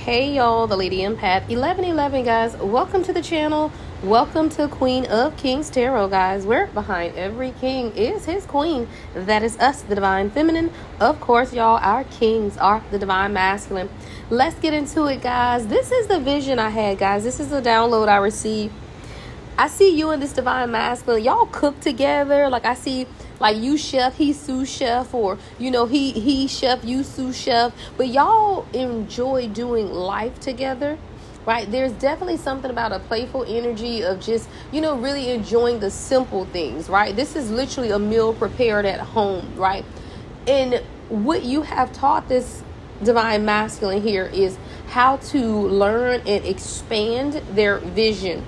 Hey y'all, the Lady Empath 1111 guys. Welcome to the channel. Welcome to Queen of Kings Tarot, guys. Where behind every king is his queen. That is us, the Divine Feminine. Of course, y'all, our kings are the Divine Masculine. Let's get into it, guys. This is the vision I had, guys. This is the download I received. I see you and this Divine Masculine. Y'all cook together. Like I see, like you chef, he sous chef, or he chef, you sous chef. But y'all enjoy doing life together, right? There's definitely something about a playful energy of just really enjoying the simple things, right? This is literally a meal prepared at home, right? And what you have taught this Divine Masculine here is how to learn and expand their vision.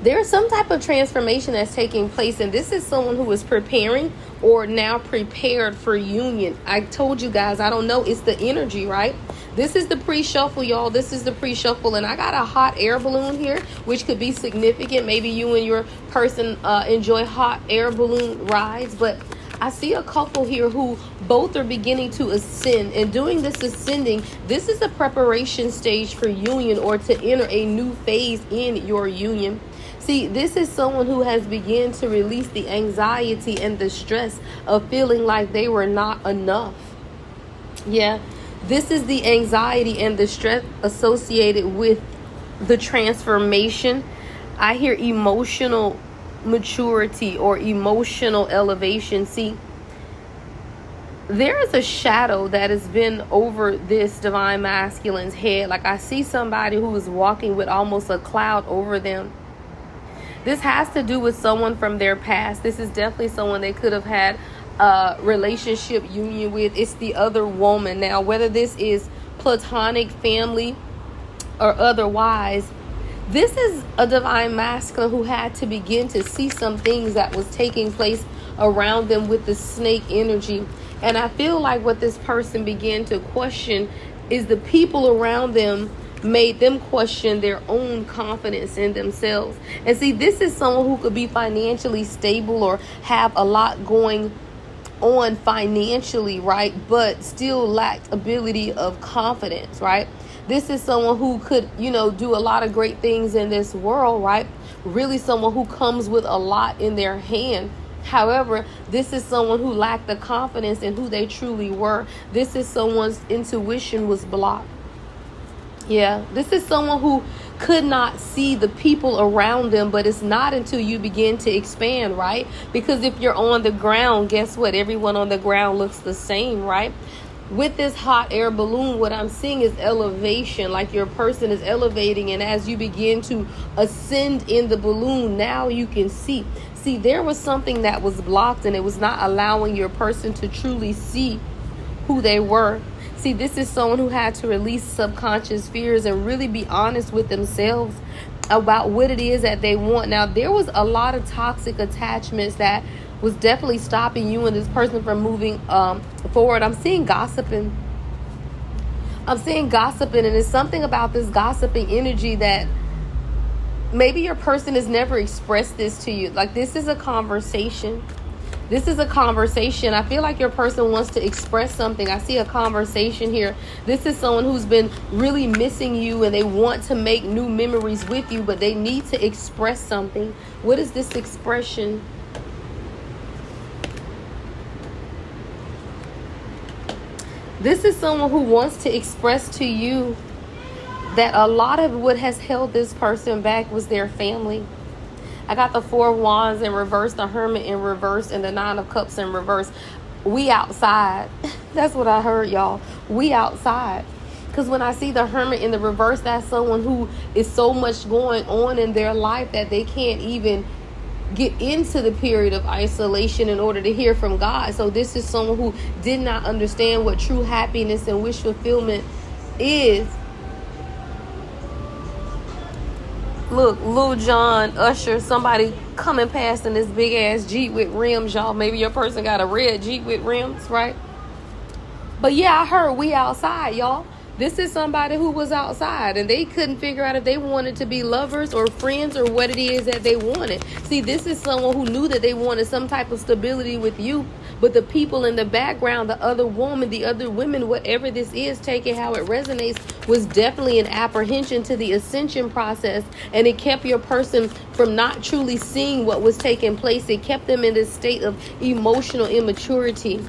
There's some type of transformation that's taking place, and this is someone who is preparing or now prepared for union. I told you guys, I don't know, it's the energy, right? This is the pre-shuffle, y'all. This is the pre-shuffle, and I got a hot air balloon here, which could be significant. Maybe you and your person enjoy hot air balloon rides, but I see a couple here who both are beginning to ascend, and doing this ascending, this is the preparation stage for union or to enter a new phase in your union. See, this is someone who has begun to release the anxiety and the stress of feeling like they were not enough. Yeah, this is the anxiety and the stress associated with the transformation. I hear emotional maturity or emotional elevation. See, there is a shadow that has been over this Divine Masculine's head. Like I see somebody who is walking with almost a cloud over them. This has to do with someone from their past. This is definitely someone they could have had a relationship union with. It's the other woman. Now, whether this is platonic, family, or otherwise, this is a Divine Masculine who had to begin to see some things that was taking place around them with the snake energy. And I feel like what this person began to question is the people around them made them question their own confidence in themselves. And see, this is someone who could be financially stable or have a lot going on financially, right? But still lacked ability of confidence, right? This is someone who could, do a lot of great things in this world, right? Really someone who comes with a lot in their hand. However, this is someone who lacked the confidence in who they truly were. This is someone's intuition was blocked. Yeah, this is someone who could not see the people around them, but it's not until you begin to expand, right? Because if you're on the ground, guess what? Everyone on the ground looks the same, right? With this hot air balloon, what I'm seeing is elevation, like your person is elevating. And as you begin to ascend in the balloon, now you can see. See, there was something that was blocked, and it was not allowing your person to truly see who they were. See, this is someone who had to release subconscious fears and really be honest with themselves about what it is that they want. Now, there was a lot of toxic attachments that was definitely stopping you and this person from moving forward. I'm seeing gossiping. And it's something about this gossiping energy that maybe your person has never expressed this to you. Like, this is a conversation. This is a conversation. I feel like your person wants to express something. I see a conversation here. This is someone who's been really missing you, and they want to make new memories with you, but they need to express something. What is this expression? This is someone who wants to express to you that a lot of what has held this person back was their family. I got the Four of Wands in reverse, the Hermit in reverse, and the Nine of Cups in reverse. We outside. That's what I heard, y'all. We outside. Because when I see the Hermit in the reverse, that's someone who is so much going on in their life that they can't even get into the period of isolation in order to hear from God. So this is someone who did not understand what true happiness and wish fulfillment is. Look, Lil Jon, Usher, somebody coming past in this big ass Jeep with rims, y'all. Maybe your person got a red Jeep with rims, right? But yeah, I heard we outside, y'all. This is somebody who was outside and they couldn't figure out if they wanted to be lovers or friends or what it is that they wanted. See, this is someone who knew that they wanted some type of stability with you, But the people in the background, the other woman, the other women, whatever this is, take it how it resonates, was definitely an apprehension to the ascension process. And it kept your person from not truly seeing what was taking place. It kept them in this state of emotional immaturity.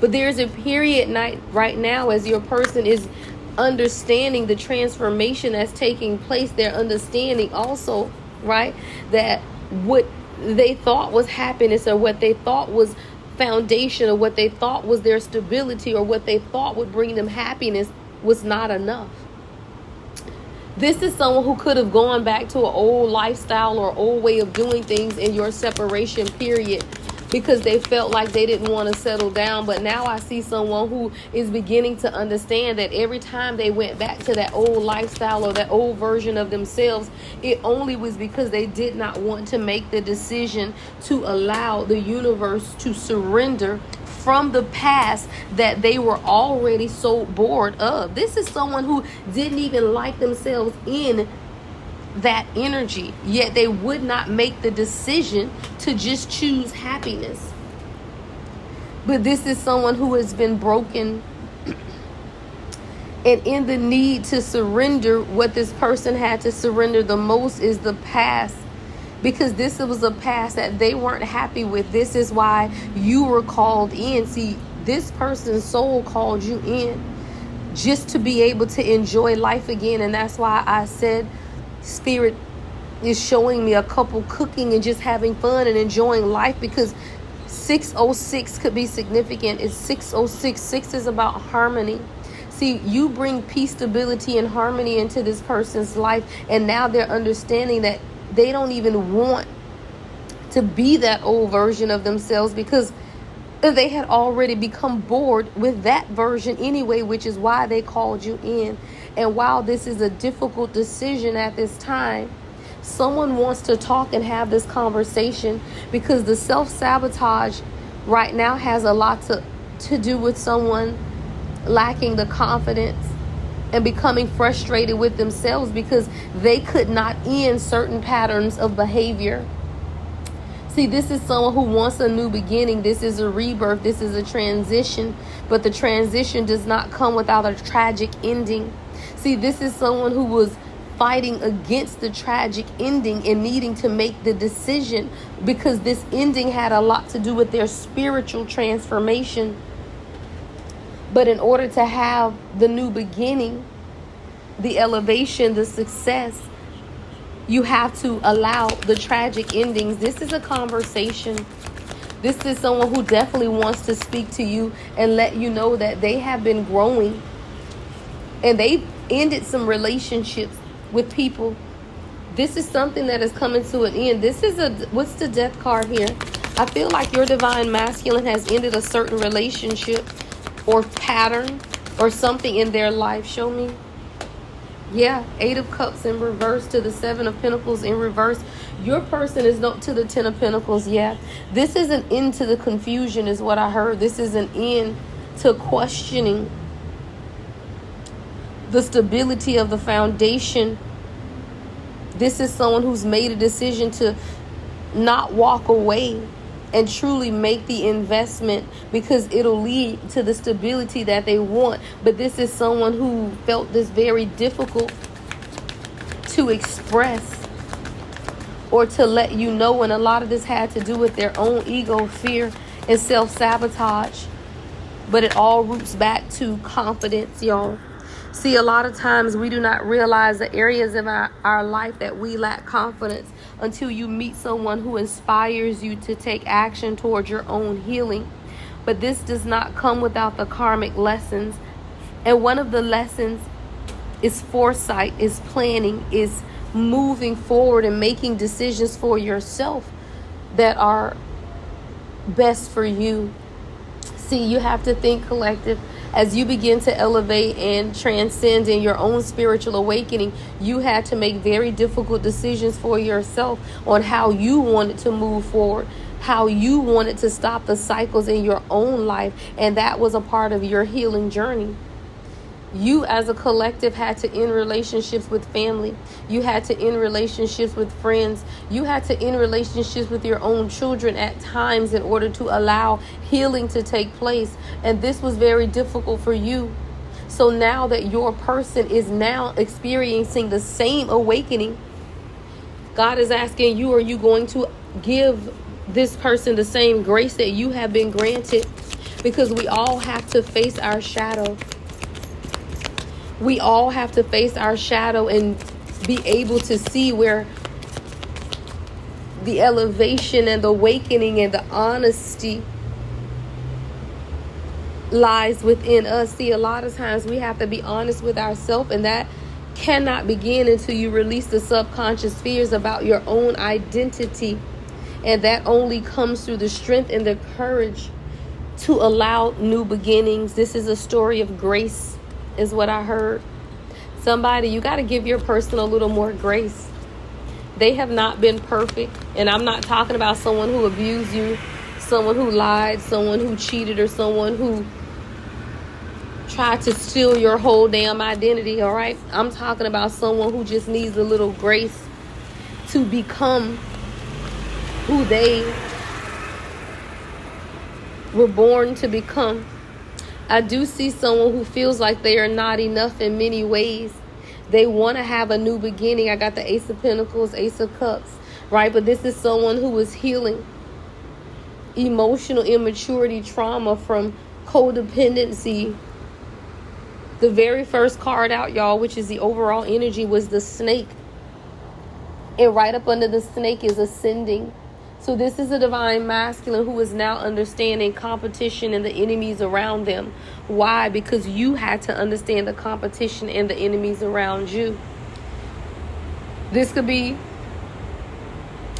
But there's a period right now as your person is understanding the transformation that's taking place. They're understanding also, right, that what they thought was happiness, or what they thought was foundation, or what they thought was their stability, or what they thought would bring them happiness, was not enough. This is someone who could have gone back to an old lifestyle or old way of doing things in your separation period, because they felt like they didn't want to settle down. But now I see someone who is beginning to understand that every time they went back to that old lifestyle or that old version of themselves, it only was because they did not want to make the decision to allow the universe to surrender from the past that they were already so bored of. This is someone who didn't even like themselves in that energy, yet they would not make the decision to just choose happiness. But this is someone who has been broken, and in the need to surrender, what this person had to surrender the most is the past, because this was a past that they weren't happy with. This is why you were called in. See, this person's soul called you in just to be able to enjoy life again. And that's why I said Spirit is showing me a couple cooking and just having fun and enjoying life, because 606 could be significant. It's 606. 6 is about harmony. See, you bring peace, stability, and harmony into this person's life, and now they're understanding that they don't even want to be that old version of themselves, because they had already become bored with that version anyway, which is why they called you in. And while this is a difficult decision at this time, someone wants to talk and have this conversation, because the self-sabotage right now has a lot to do with someone lacking the confidence and becoming frustrated with themselves because they could not end certain patterns of behavior. See, this is someone who wants a new beginning. This is a rebirth. This is a transition. But the transition does not come without a tragic ending. See, this is someone who was fighting against the tragic ending and needing to make the decision, because this ending had a lot to do with their spiritual transformation. But in order to have the new beginning, the elevation, the success, you have to allow the tragic endings. This is a conversation. This is someone who definitely wants to speak to you and let you know that they have been growing, and they've ended some relationships with people. This is something that is coming to an end. This is what's the death card here? I feel like your divine masculine has ended a certain relationship or pattern or something in their life. Show me. Yeah, 8 of Cups in reverse to the 7 of Pentacles in reverse. Your person is not to the 10 of Pentacles. Yeah, this is an end to the confusion is what I heard. This is an end to questioning the stability of the foundation. This is someone who's made a decision to not walk away and truly make the investment, because it'll lead to the stability that they want. But this is someone who felt this very difficult to express or to let you know. And a lot of this had to do with their own ego, fear, and self-sabotage. But it all roots back to confidence, y'all. See, a lot of times we do not realize the areas of our life that we lack confidence until you meet someone who inspires you to take action towards your own healing. But this does not come without the karmic lessons. And one of the lessons is foresight, is planning, is moving forward and making decisions for yourself that are best for you. See, you have to think collective. As you begin to elevate and transcend in your own spiritual awakening, you had to make very difficult decisions for yourself on how you wanted to move forward, how you wanted to stop the cycles in your own life. And that was a part of your healing journey. You as a collective had to end relationships with family. You had to end relationships with friends. You had to end relationships with your own children at times in order to allow healing to take place. And this was very difficult for you. So now that your person is now experiencing the same awakening, God is asking you, are you going to give this person the same grace that you have been granted? Because we all have to face our shadow. We all have to face our shadow and be able to see where the elevation and the awakening and the honesty lies within us. See, a lot of times we have to be honest with ourselves, and that cannot begin until you release the subconscious fears about your own identity. And that only comes through the strength and the courage to allow new beginnings. This is a story of grace, is what I heard. Somebody, you got to give your person a little more grace. They have not been perfect. And I'm not talking about someone who abused you, someone who lied, someone who cheated, or someone who tried to steal your whole damn identity, all right? I'm talking about someone who just needs a little grace to become who they were born to become. I do see someone who feels like they are not enough in many ways. They want to have a new beginning. I got the Ace of Pentacles, Ace of Cups, right? But this is someone who is healing emotional immaturity, trauma from codependency. The very first card out, y'all, which is the overall energy, was the snake. And right up under the snake is ascending. So this is a divine masculine who is now understanding competition and the enemies around them. Why? Because you had to understand the competition and the enemies around you. This could be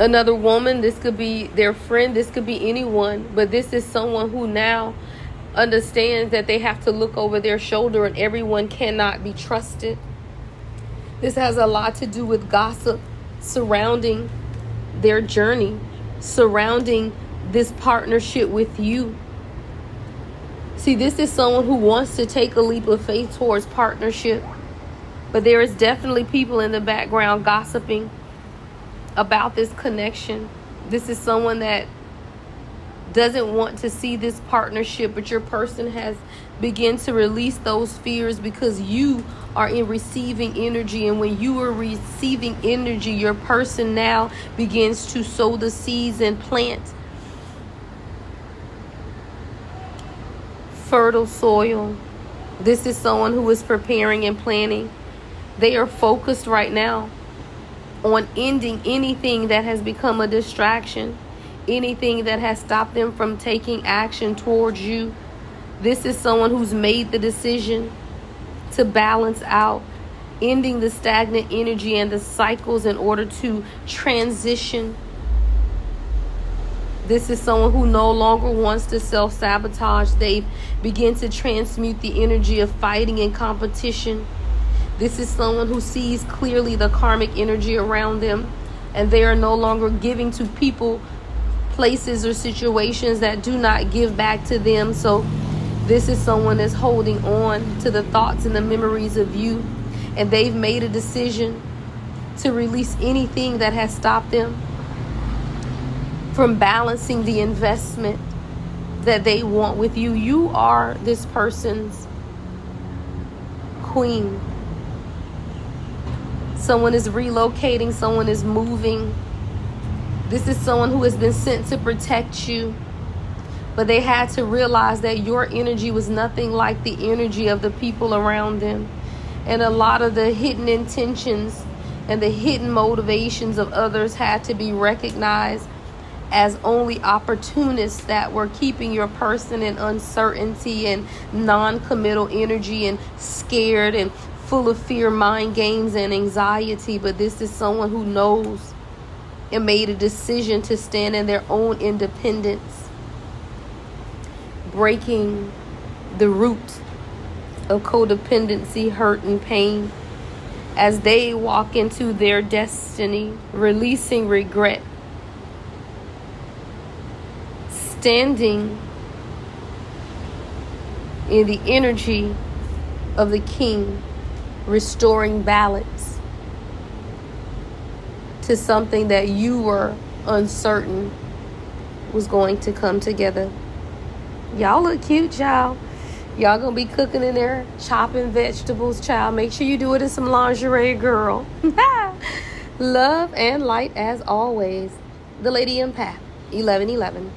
another woman. This could be their friend. This could be anyone. But this is someone who now understands that they have to look over their shoulder and everyone cannot be trusted. This has a lot to do with gossip surrounding their journey, surrounding this partnership with you. See, this is someone who wants to take a leap of faith towards partnership, but there is definitely people in the background gossiping about this connection. This is someone that doesn't want to see this partnership, but your person has begun to release those fears because you are in receiving energy. And when you are receiving energy, your person now begins to sow the seeds and plant fertile soil. This is someone who is preparing and planning. They are focused right now on ending anything that has become a distraction, anything that has stopped them from taking action towards you. This is someone who's made the decision to balance out, ending the stagnant energy and the cycles in order to transition. This is someone who no longer wants to self-sabotage. They begin to transmute the energy of fighting and competition. This is someone who sees clearly the karmic energy around them, and they are no longer giving to people, places, or situations that do not give back to them. So this is someone that's holding on to the thoughts and the memories of you, and they've made a decision to release anything that has stopped them from balancing the investment that they want with you. You are this person's queen. Someone is relocating, someone is moving. This is someone who has been sent to protect you, but they had to realize that your energy was nothing like the energy of the people around them. And a lot of the hidden intentions and the hidden motivations of others had to be recognized as only opportunists that were keeping your person in uncertainty and non-committal energy and scared and full of fear, mind games, and anxiety. But this is someone who knows and made a decision to stand in their own independence, breaking the root of codependency, hurt, and pain as they walk into their destiny, releasing regret, standing in the energy of the king restoring balance to something that you were uncertain was going to come together. Y'all look cute, child. Y'all gonna be cooking in there, chopping vegetables, child. Make sure you do it in some lingerie, girl. Love and light as always. The Lady Empath, 1111.